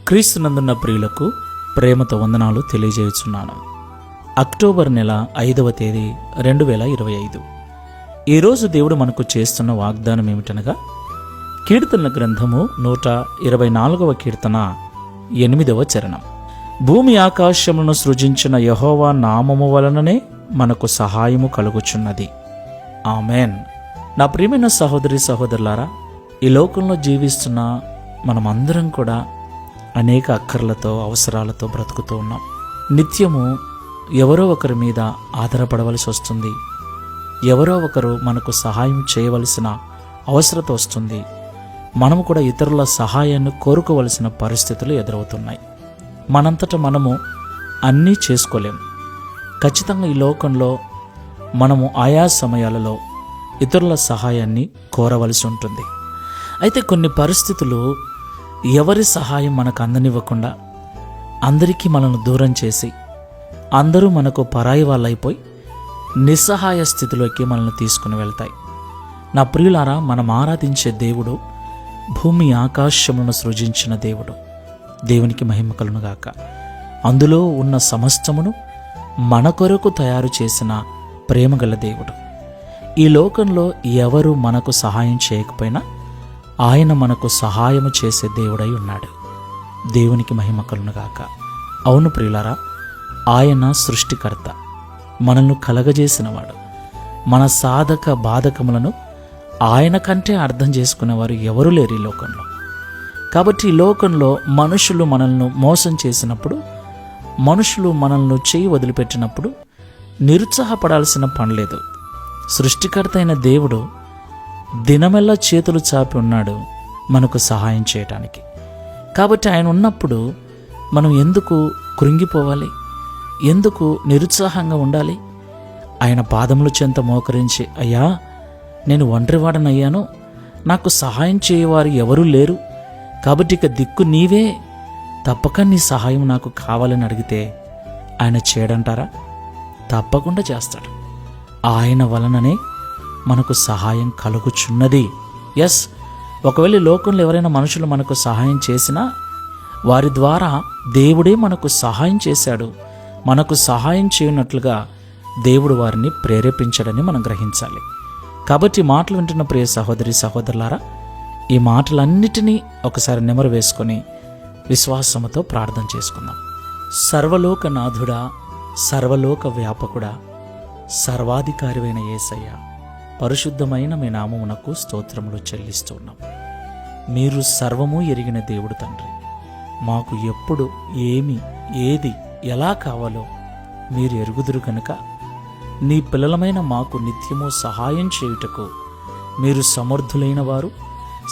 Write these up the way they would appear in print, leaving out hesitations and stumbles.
క్రీస్తునందున్న ప్రియులకు ప్రేమతో వందనాలు తెలియజేయుచున్నాను. అక్టోబర్ నెల 5వ తేదీ 2025. ఈరోజు దేవుడు మనకు చేస్తున్న వాగ్దానం ఏమిటనగా, కీర్తనల గ్రంథము 124వ కీర్తన 8వ చరణం. భూమి ఆకాశములను సృజించిన యెహోవా నామము వలననే మనకు సహాయము కలుగుచున్నది. ఆమెన్. నా ప్రియమైన సహోదరి సహోదరులారా, ఈ లోకంలో జీవిస్తున్న మనమందరం కూడా అనేక అక్కర్లతో అవసరాలతో బ్రతుకుతూ ఉన్నాం. నిత్యము ఎవరో ఒకరి మీద ఆధారపడవలసి వస్తుంది. ఎవరో ఒకరు మనకు సహాయం చేయవలసిన అవసరత వస్తుంది. మనము కూడా ఇతరుల సహాయాన్ని కోరుకోవలసిన పరిస్థితులు ఎదురవుతున్నాయి. మనంతట మనము అన్నీ చేసుకోలేం. ఖచ్చితంగా ఈ లోకంలో మనము ఆయా సమయాలలో ఇతరుల సహాయాన్ని కోరవలసి ఉంటుంది. అయితే కొన్ని పరిస్థితులు ఎవరి సహాయం మనకు అందనివ్వకుండా అందరికీ మనల్ని దూరం చేసి అందరూ మనకు పరాయి వాళ్ళైపోయి నిస్సహాయ స్థితిలోకి మనల్ని తీసుకుని వెళ్తాయి. నా ప్రియులారా, మనం ఆరాధించే దేవుడు భూమి ఆకాశములను సృజించిన దేవుడు. దేవునికి మహిమ కలుగునుగాక. అందులో ఉన్న సమస్తమును మన కొరకు తయారు చేసిన ప్రేమగల దేవుడు. ఈ లోకంలో ఎవరు మనకు సహాయం చేయకపోయినా ఆయన మనకు సహాయము చేసే దేవుడై ఉన్నాడు. దేవునికి మహిమ కలుగునుగాక. అవును ప్రియులారా, ఆయన సృష్టికర్త, మనల్ని కలగజేసినవాడు. మన సాధక బాధకములను ఆయన కంటే అర్థం చేసుకునేవారు ఎవరూ లేరు ఈ లోకంలో. కాబట్టి ఈ లోకంలో మనుషులు మనల్ని మోసం చేసినప్పుడు, మనుషులు మనల్ని చేయి వదిలిపెట్టినప్పుడు నిరుత్సాహపడాల్సిన పనిలేదు. సృష్టికర్త అయిన దేవుడు దినమెల్లా చేతులు చాపి ఉన్నాడు మనకు సహాయం చేయటానికి. కాబట్టి ఆయన ఉన్నప్పుడు మనం ఎందుకు కృంగిపోవాలి? ఎందుకు నిరుత్సాహంగా ఉండాలి? ఆయన పాదముల చెంత మోకరించి, అయ్యా, నేను ఒంటరివాడనయ్యాను, నాకు సహాయం చేయవారు ఎవరూ లేరు, కాబట్టి ఇక దిక్కు నీవే, తప్పక నీ సహాయం నాకు కావాలని అడిగితే ఆయన చేయడంటారా? తప్పకుండా చేస్తాడు. ఆయన వలననే మనకు సహాయం కలుగుచున్నది. ఎస్, ఒకవేళ లోకంలో ఎవరైనా మనుషులు మనకు సహాయం చేసినా వారి ద్వారా దేవుడే మనకు సహాయం చేశాడు. మనకు సహాయం చేయనట్లుగా దేవుడు వారిని ప్రేరేపించాడని మనం గ్రహించాలి. కాబట్టి మాటలు వింటున్న ప్రియ సహోదరి సహోదరులారా, ఈ మాటలన్నిటినీ ఒకసారి నెమరు వేసుకొని విశ్వాసముతో ప్రార్థన చేసుకుందాం. సర్వలోక నాథుడా, సర్వలోక వ్యాపకుడా, సర్వాధికారివైన యేసయ్య, పరిశుద్ధమైన మీ నామమునకు స్తోత్రములు చెల్లిస్తున్నాం. మీరు సర్వము ఎరిగిన దేవుడు తండ్రి. మాకు ఎప్పుడు ఏమి, ఏది, ఎలా కావాలో మీరు ఎరుగుదురు కనుక నీ పిల్లలమైన మాకు నిత్యము సహాయం చేయుటకు మీరు సమర్థులైన వారు,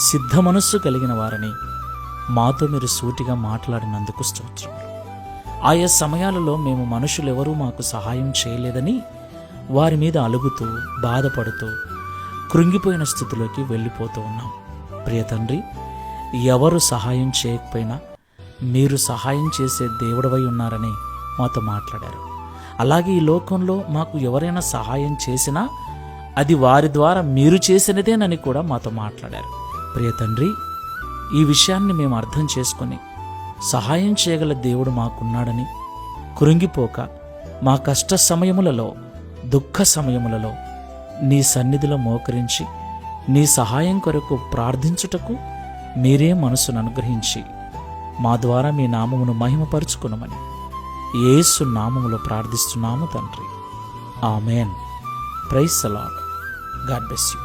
సిద్ధ మనస్సు కలిగిన వారని మాతో మీరు సూటిగా మాట్లాడినందుకు స్తోత్రములు. ఆయా సమయాలలో మేము మనుషులెవరూ మాకు సహాయం చేయలేదని వారి మీద అలుగుతూ, బాధపడుతూ, కృంగిపోయిన స్థితిలోకి వెళ్ళిపోతూ ఉన్నాం. ప్రియ తండ్రి, ఎవరు సహాయం చేయకపోయినా మీరు సహాయం చేసే దేవుడవై ఉన్నారని మాతో మాట్లాడారు. అలాగే ఈ లోకంలో మాకు ఎవరైనా సహాయం చేసినా అది వారి ద్వారా మీరు చేసినదేనని కూడా మాతో మాట్లాడారు. ప్రియ తండ్రి, ఈ విషయాన్ని మేము అర్థం చేసుకొని సహాయం చేయగల దేవుడు మాకున్నాడని కృంగిపోక, మా కష్ట సమయములలో, దుఃఖ సమయములలో నీ సన్నిధిలో మోకరించి నీ సహాయం కొరకు ప్రార్థించుటకు మీరే మనసును అనుగ్రహించి మా ద్వారా మీ నామమును మహిమపరుచుకునమని యేసు నామములో ప్రార్థిస్తున్నాము తండ్రి. Amen. Praise the Lord. God bless you.